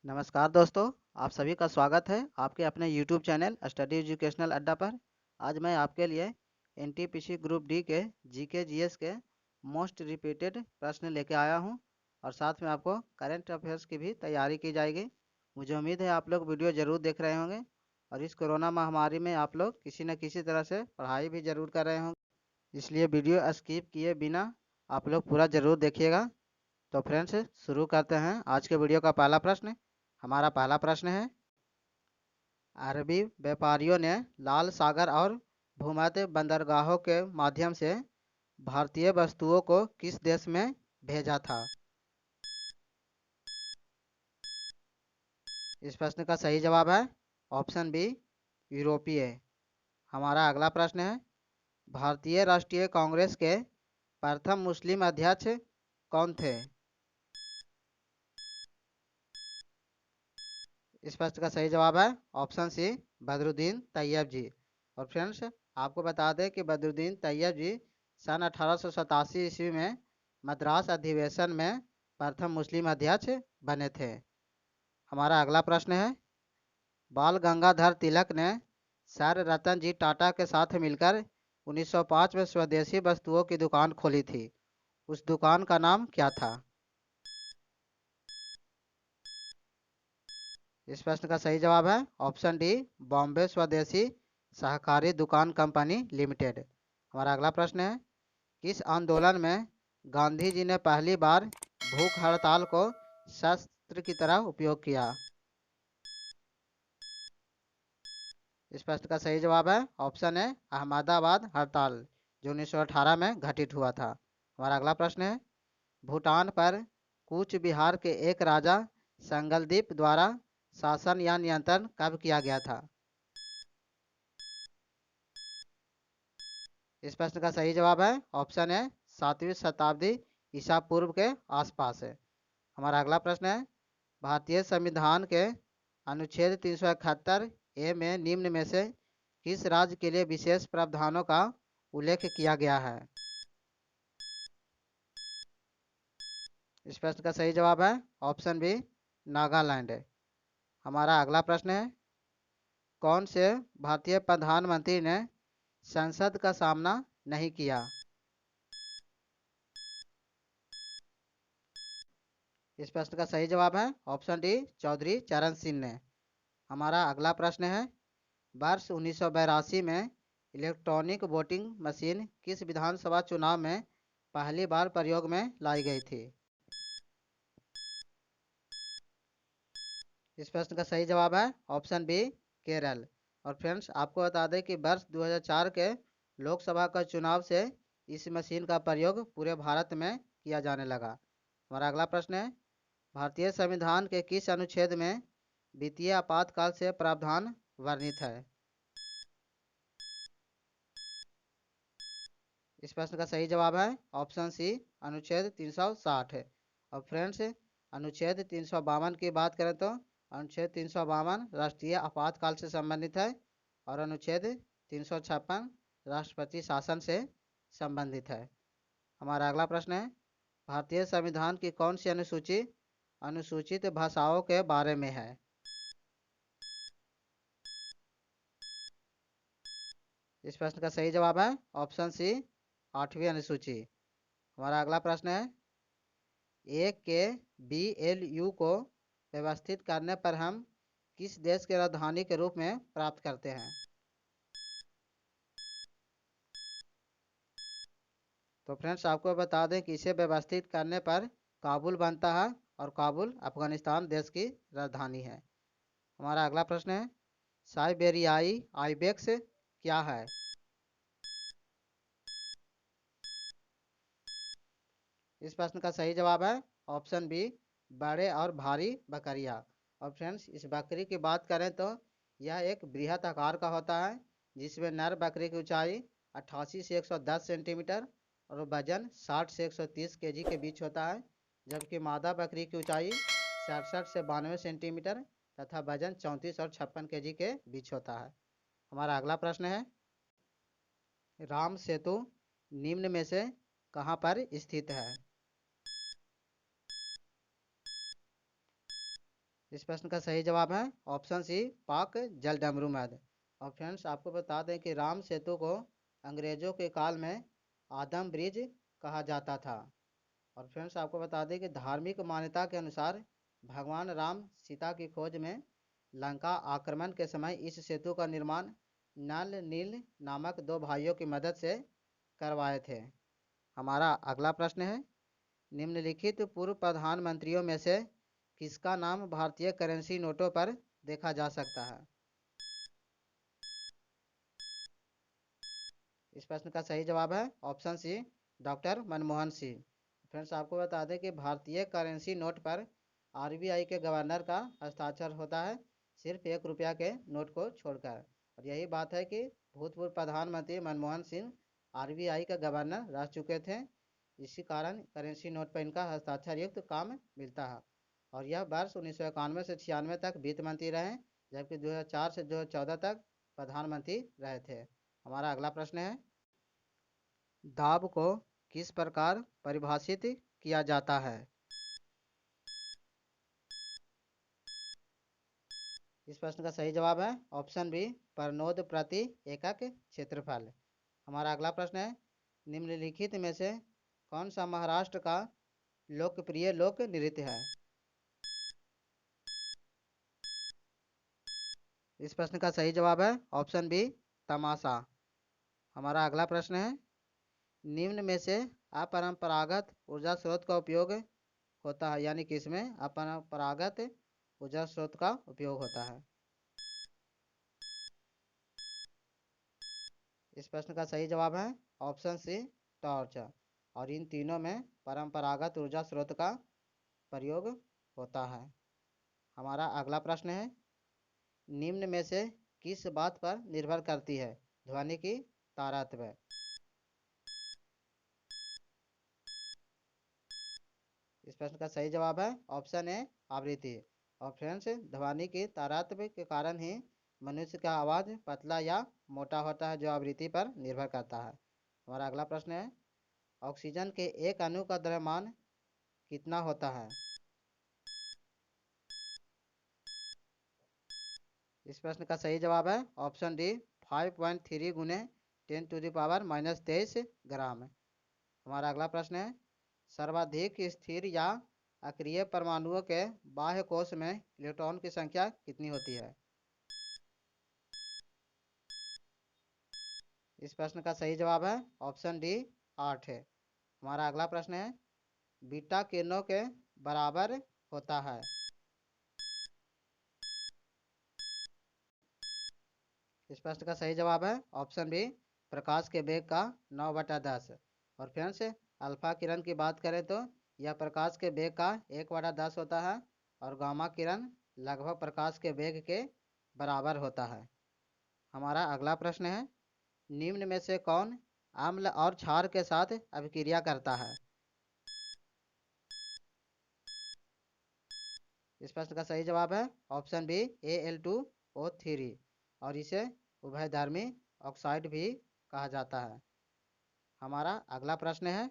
नमस्कार दोस्तों, आप सभी का स्वागत है आपके अपने YouTube चैनल स्टडी एजुकेशनल अड्डा पर। आज मैं आपके लिए एनटीपीसी ग्रुप डी के जीके जीएस के मोस्ट रिपीटेड प्रश्न लेके आया हूं और साथ में आपको करंट अफेयर्स की भी तैयारी की जाएगी। मुझे उम्मीद है आप लोग वीडियो ज़रूर देख रहे होंगे और इस कोरोना महामारी में आप लोग किसी न किसी तरह से पढ़ाई भी ज़रूर कर रहे होंगे, इसलिए वीडियो स्किप किए बिना आप लोग पूरा ज़रूर देखिएगा। तो फ्रेंड्स, शुरू करते हैं आज के वीडियो का पहला प्रश्न। हमारा पहला प्रश्न है, अरबी व्यापारियों ने लाल सागर और भूमध्य बंदरगाहों के माध्यम से भारतीय वस्तुओं को किस देश में भेजा था? इस प्रश्न का सही जवाब है ऑप्शन बी, यूरोपीय। हमारा अगला प्रश्न है, भारतीय राष्ट्रीय कांग्रेस के प्रथम मुस्लिम अध्यक्ष कौन थे? इस प्रश्न का सही जवाब है ऑप्शन सी, बदरुद्दीन तैयब जी। और फ्रेंड्स, आपको बता दें कि बदरुद्दीन तैयब जी सन 1887 ईस्वी में मद्रास अधिवेशन में प्रथम मुस्लिम अध्यक्ष बने थे। हमारा अगला प्रश्न है, बाल गंगाधर तिलक ने सर रतन जी टाटा के साथ मिलकर 1905 में स्वदेशी वस्तुओं की दुकान खोली थी। उस दुकान का नाम क्या था? इस प्रश्न का सही जवाब है ऑप्शन डी, बॉम्बे स्वदेशी सहकारी दुकान कंपनी लिमिटेड। हमारा अगला प्रश्न है, किस आंदोलन में गांधी जी ने पहली बार भूख हड़ताल को शस्त्र की तरह उपयोग किया? इस प्रश्न का सही जवाब है ऑप्शन है, अहमदाबाद हड़ताल, जो 1918 में घटित हुआ था। हमारा अगला प्रश्न है, भूटान पर कूच बिहार के एक राजा संगलदीप द्वारा शासन या नियंत्रण कब किया गया था? इस प्रश्न का सही जवाब है ऑप्शन है, 7वीं शताब्दी ईसा पूर्व के आसपास है। हमारा अगला प्रश्न है, भारतीय संविधान के अनुच्छेद 371 ए में निम्न में से किस राज्य के लिए विशेष प्रावधानों का उल्लेख किया गया है? इस प्रश्न का सही जवाब है ऑप्शन बी, नागालैंड। हमारा अगला प्रश्न है, कौन से भारतीय प्रधानमंत्री ने संसद का सामना नहीं किया? इस प्रश्न का सही जवाब है ऑप्शन डी, चौधरी चरण सिंह ने। हमारा अगला प्रश्न है, वर्ष 1982 में इलेक्ट्रॉनिक वोटिंग मशीन किस विधानसभा चुनाव में पहली बार प्रयोग में लाई गई थी? इस प्रश्न का सही जवाब है ऑप्शन बी, केरल। और फ्रेंड्स, आपको बता दें कि वर्ष 2004 के लोकसभा का चुनाव से इस मशीन का प्रयोग पूरे भारत में किया जाने लगा। हमारा अगला प्रश्न है, भारतीय संविधान के किस अनुच्छेद में वित्तीय आपातकाल से प्रावधान वर्णित है? इस प्रश्न का सही जवाब है ऑप्शन सी, अनुच्छेद 360 है। और फ्रेंड्स, अनुच्छेद 352 की बात करें तो अनुच्छेद 352 राष्ट्रीय आपातकाल से संबंधित है और अनुच्छेद 356 राष्ट्रपति शासन से संबंधित है। हमारा अगला प्रश्न है, भारतीय संविधान की कौन सी अनुसूची अनुसूचित भाषाओं के बारे में है? इस प्रश्न का सही जवाब है ऑप्शन सी, 8वीं अनुसूची। हमारा अगला प्रश्न है, एक के BLU को व्यवस्थित करने पर हम किस देश की राजधानी के रूप में प्राप्त करते हैं? तो फ्रेंड्स, आपको बता दें कि इसे व्यवस्थित करने पर काबुल बनता है और काबुल अफगानिस्तान देश की राजधानी है। हमारा अगला प्रश्न है, साइबेरियाई आइबेक्स क्या है? इस प्रश्न का सही जवाब है ऑप्शन बी, बड़े और भारी बकरियाँ। और फ्रेंड्स, इस बकरी की बात करें तो यह एक बृहत आकार का होता है, जिसमें नर बकरी की ऊंचाई 88 से 110 सेंटीमीटर और वजन 60 से 130 केजी के बीच होता है, जबकि मादा बकरी की ऊंचाई 67 से 92 सेंटीमीटर तथा वजन 34 और 56 केजी के बीच होता है। हमारा अगला प्रश्न है, राम सेतु निम्न में से कहाँ पर स्थित है? इस प्रश्न का सही जवाब है ऑप्शन सी, पाक जल डमरू मद। और फ्रेंड्स आपको बता दें कि राम सेतु को अंग्रेजों के काल में आदम ब्रिज कहा जाता था। और फ्रेंड्स आपको बता दें कि धार्मिक मान्यता के अनुसार भगवान राम सीता की खोज में लंका आक्रमण के समय इस सेतु का निर्माण नल नील नामक दो भाइयों की मदद से करवाए थे। हमारा अगला प्रश्न है, निम्नलिखित पूर्व प्रधानमंत्रियों में से किसका नाम भारतीय करेंसी नोटों पर देखा जा सकता है? इस प्रश्न का सही जवाब है option C, doctor Manmohan Singh. Friends आपको बता दें कि भारतीय करेंसी नोट पर आरबीआई के गवर्नर का हस्ताक्षर होता है, सिर्फ ₹1 के नोट को छोड़कर। और यही बात है कि भूतपूर्व प्रधानमंत्री मनमोहन सिंह आरबीआई का गवर्नर रह चुके थे, इसी कारण करेंसी नोट पर इनका हस्ताक्षर युक्त काम मिलता है। और यह वर्ष 1991 से 96 तक वित्त मंत्री रहे, जबकि 2004 से 2014 तक प्रधानमंत्री रहे थे। हमारा अगला प्रश्न है, दाब को किस प्रकार परिभाषित किया जाता है? इस प्रश्न का सही जवाब है ऑप्शन बी, परनोद प्रति एकक क्षेत्रफल। हमारा अगला प्रश्न है, निम्नलिखित में से कौन सा महाराष्ट्र का लोकप्रिय लोक नृत्य है? इस प्रश्न का सही जवाब है ऑप्शन बी, तमाशा। हमारा अगला प्रश्न है, निम्न में से अपरंपरागत ऊर्जा स्रोत का उपयोग होता है, यानी कि इसमें अपरंपरागत ऊर्जा स्रोत का उपयोग होता है? इस प्रश्न का सही जवाब है ऑप्शन सी, टॉर्च। और इन तीनों में परंपरागत ऊर्जा स्रोत का प्रयोग होता है। हमारा अगला प्रश्न है, निम्न में से किस बात पर निर्भर करती है ध्वनि की तारतम्य? इस प्रश्न का सही जवाब है ऑप्शन ए, आवृत्ति। और फ्रेंड्स ध्वनि की तारतम्य के कारण ही मनुष्य का आवाज़ पतला या मोटा होता है, जो आवृत्ति पर निर्भर करता है। हमारा अगला प्रश्न है, ऑक्सीजन के एक अणु का द्रव्यमान कितना होता है? इस प्रश्न का सही जवाब है ऑप्शन डी, 5.3 गुने 10⁻³ ग्राम। हमारा अगला प्रश्न है, सर्वाधिक स्थिर या अक्रिय परमाणुओं के बाह्य कोश में इलेक्ट्रॉन की संख्या कितनी होती है? इस प्रश्न का सही जवाब है ऑप्शन डी, 8 है। हमारा अगला प्रश्न है, बीटा किरणों के बराबर होता है? इस प्रश्न का सही जवाब है ऑप्शन बी, प्रकाश के वेग का 9/10। और फ्रेंड्स अल्फा किरण की बात करें तो यह प्रकाश के वेग का 1/10 होता है, और गामा किरण लगभग प्रकाश के वेग के बराबर होता है। हमारा अगला प्रश्न है, निम्न में से कौन अम्ल और क्षार के साथ अभिक्रिया करता है? इस प्रश्न का सही जवाब है ऑप्शन बी, Al2O3। और इसे उभयधर्मी ऑक्साइड भी कहा जाता है। हमारा अगला प्रश्न है,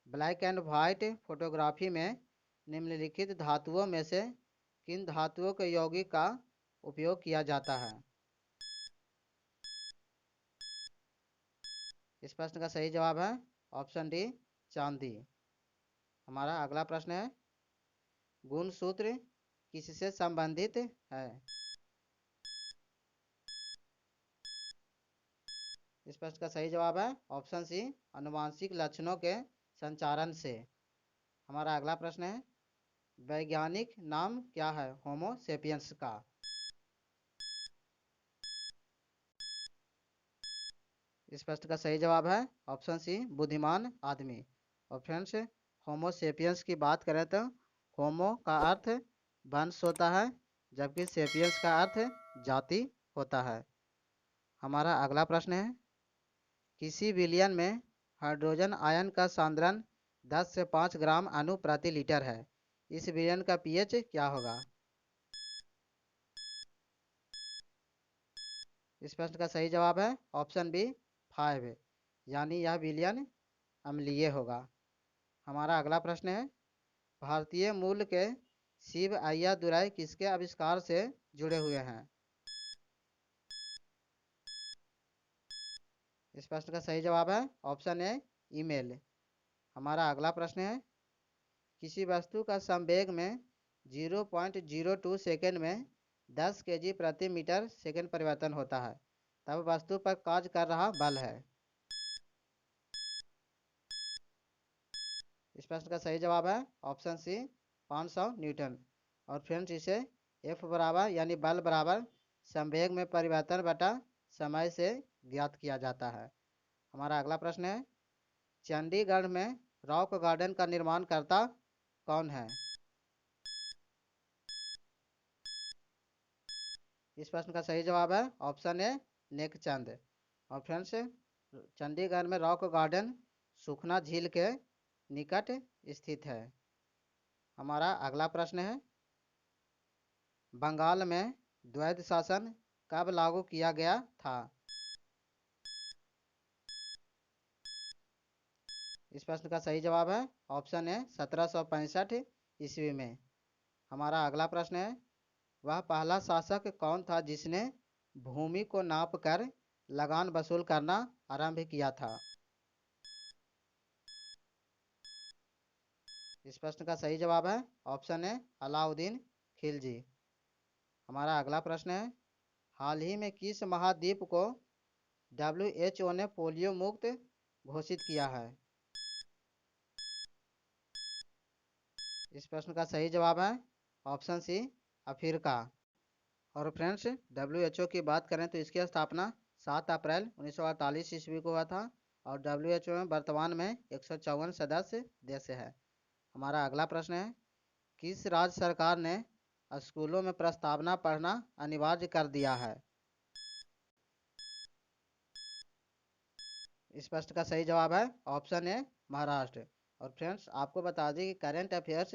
ब्लैक एंड वाइट फोटोग्राफी में निम्नलिखित धातुओं में से किन धातुओं के यौगिक का उपयोग किया जाता है? इस प्रश्न का सही जवाब है ऑप्शन डी, चांदी। हमारा अगला प्रश्न है, गुणसूत्र किससे संबंधित है? इस प्रश्न का सही जवाब है ऑप्शन सी, आनुवांशिक लक्षणों के संचारण से। हमारा अगला प्रश्न है, वैज्ञानिक नाम क्या है होमो सेपियंस का? इस प्रश्न का सही जवाब है ऑप्शन सी, बुद्धिमान आदमी। और फ्रेंड्स होमो सेपियंस की बात करें तो होमो का अर्थ वंश होता है, जबकि सेपियंस का अर्थ जाति होता है। हमारा अगला प्रश्न है, किसी विलयन में हाइड्रोजन आयन का सांद्रण 10 से 5 ग्राम अणु प्रति लीटर है, इस विलयन का पीएच क्या होगा? इस प्रश्न का सही जवाब है ऑप्शन बी, 5, यानी यह विलयन अम्लीय होगा। हमारा अगला प्रश्न है, भारतीय मूल के शिव अय्यादुराई किसके आविष्कार से जुड़े हुए हैं? इस प्रश्न का सही जवाब है ऑप्शन ए ईमेल। हमारा अगला प्रश्न है, किसी वस्तु का संवेग में 0.02 सेकेंड में 10 केजी प्रति मीटर सेकेंड परिवर्तन होता है, तब वस्तु पर कार्य कर रहा बल है। इस प्रश्न का सही जवाब है ऑप्शन सी 500 न्यूटन। और फ्रेंड्स, इसे F बराबर यानी बल बराबर संवेग में परिवर्तन बटा समय से ज्ञात किया जाता है। हमारा अगला प्रश्न है, चंडीगढ़ में रॉक गार्डन का निर्माण करता कौन है? इस प्रश्न का सही जवाब है ऑप्शन ए नेकचंद। और फ्रेंड्स, चंडीगढ़ में रॉक गार्डन सुखना झील के निकट स्थित है। हमारा अगला प्रश्न है, बंगाल में द्वैध शासन कब लागू किया गया था? इस प्रश्न का सही जवाब है ऑप्शन ए 1765 ईस्वी में। हमारा अगला प्रश्न है, वह पहला शासक कौन था जिसने भूमि को नाप कर लगान वसूल करना आरंभ किया था? इस प्रश्न का सही जवाब है ऑप्शन ए अलाउद्दीन खिलजी। हमारा अगला प्रश्न है, हाल ही में किस महाद्वीप को WHO ने पोलियो मुक्त घोषित किया है? इस प्रश्न का सही जवाब है ऑप्शन सी अफ्रीका। और फ्रेंड्स, WHO की बात करें तो इसकी स्थापना 7 अप्रैल 1948 ईस्वी को हुआ था। और WHO में वर्तमान में 154 सदस्य देश है। हमारा अगला प्रश्न है, किस राज्य सरकार ने स्कूलों में प्रस्तावना पढ़ना अनिवार्य कर दिया है? इस प्रश्न का सही जवाब है ऑप्शन ए महाराष्ट्र। और फ्रेंड्स, आपको बता दें कि करंट अफेयर्स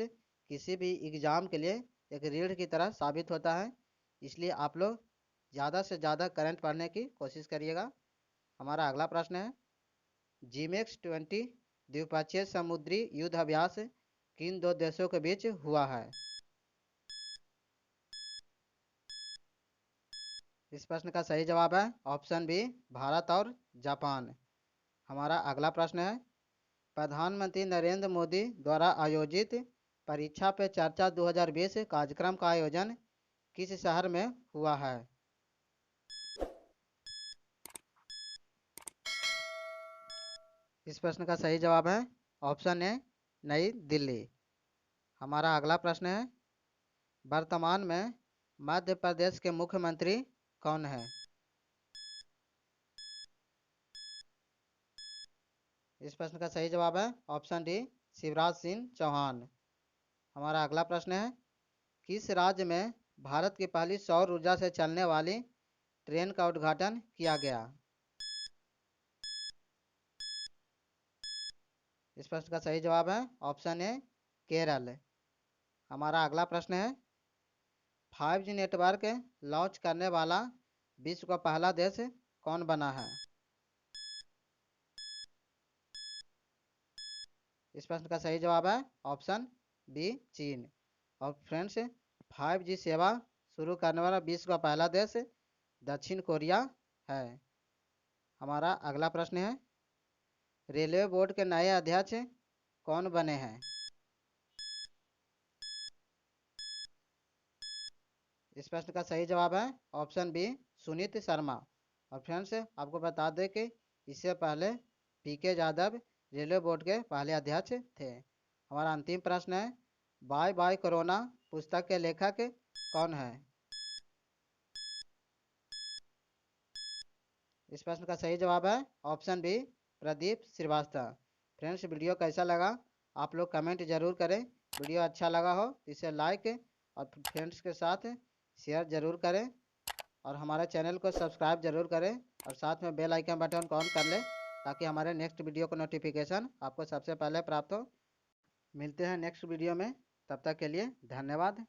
किसी भी एग्ज़ाम के लिए एक रीढ़ की तरह साबित होता है, इसलिए आप लोग ज़्यादा से ज़्यादा करंट पढ़ने की कोशिश करिएगा। हमारा अगला प्रश्न है, GMX-20 द्विपक्षीय समुद्री युद्ध अभ्यास किन दो देशों के बीच हुआ है? इस प्रश्न का सही जवाब है ऑप्शन बी भारत और जापान। हमारा अगला प्रश्न है, प्रधानमंत्री नरेंद्र मोदी द्वारा आयोजित परीक्षा पे चर्चा 2020 कार्यक्रम का आयोजन किस शहर में हुआ है? इस प्रश्न का सही जवाब है ऑप्शन ए नई दिल्ली। हमारा अगला प्रश्न है, वर्तमान में मध्य प्रदेश के मुख्यमंत्री कौन है? इस प्रश्न का सही जवाब है ऑप्शन डी शिवराज सिंह चौहान। हमारा अगला प्रश्न है, किस राज्य में भारत की पहली सौर ऊर्जा से चलने वाली ट्रेन का उद्घाटन किया गया? इस प्रश्न का सही जवाब है ऑप्शन ए केरल। हमारा अगला प्रश्न है, 5G नेटवर्क लॉन्च करने वाला विश्व का पहला देश कौन बना है? इस प्रश्न का सही जवाब है ऑप्शन बी चीन। और फ्रेंड्स, 5G सेवा शुरू करने वाला विश्व का पहला देश दक्षिण कोरिया है। हमारा अगला प्रश्न है, रेलवे बोर्ड के नए अध्यक्ष कौन बने हैं? इस प्रश्न का सही जवाब है ऑप्शन बी सुनीत शर्मा। और फ्रेंड्स, आपको बता दें कि इससे पहले PK यादव रेलवे बोर्ड के पहले अध्यक्ष थे। हमारा अंतिम प्रश्न है, बाय बाय कोरोना पुस्तक के लेखक कौन है? इस प्रश्न का सही जवाब है option B Pradeep Srivastava. Friends, video कैसा लगा आप लोग कमेंट जरूर करें। वीडियो अच्छा लगा हो तो इसे लाइक और फ्रेंड्स के साथ शेयर जरूर करें। और हमारे चैनल को सब्सक्राइब जरूर करें और साथ में बेल आइकन बटन को ऑन कर लें, ताकि हमारे नेक्स्ट वीडियो का नोटिफिकेशन आपको सबसे पहले प्राप्त हो। मिलते हैं नेक्स्ट वीडियो में, तब तक के लिए धन्यवाद।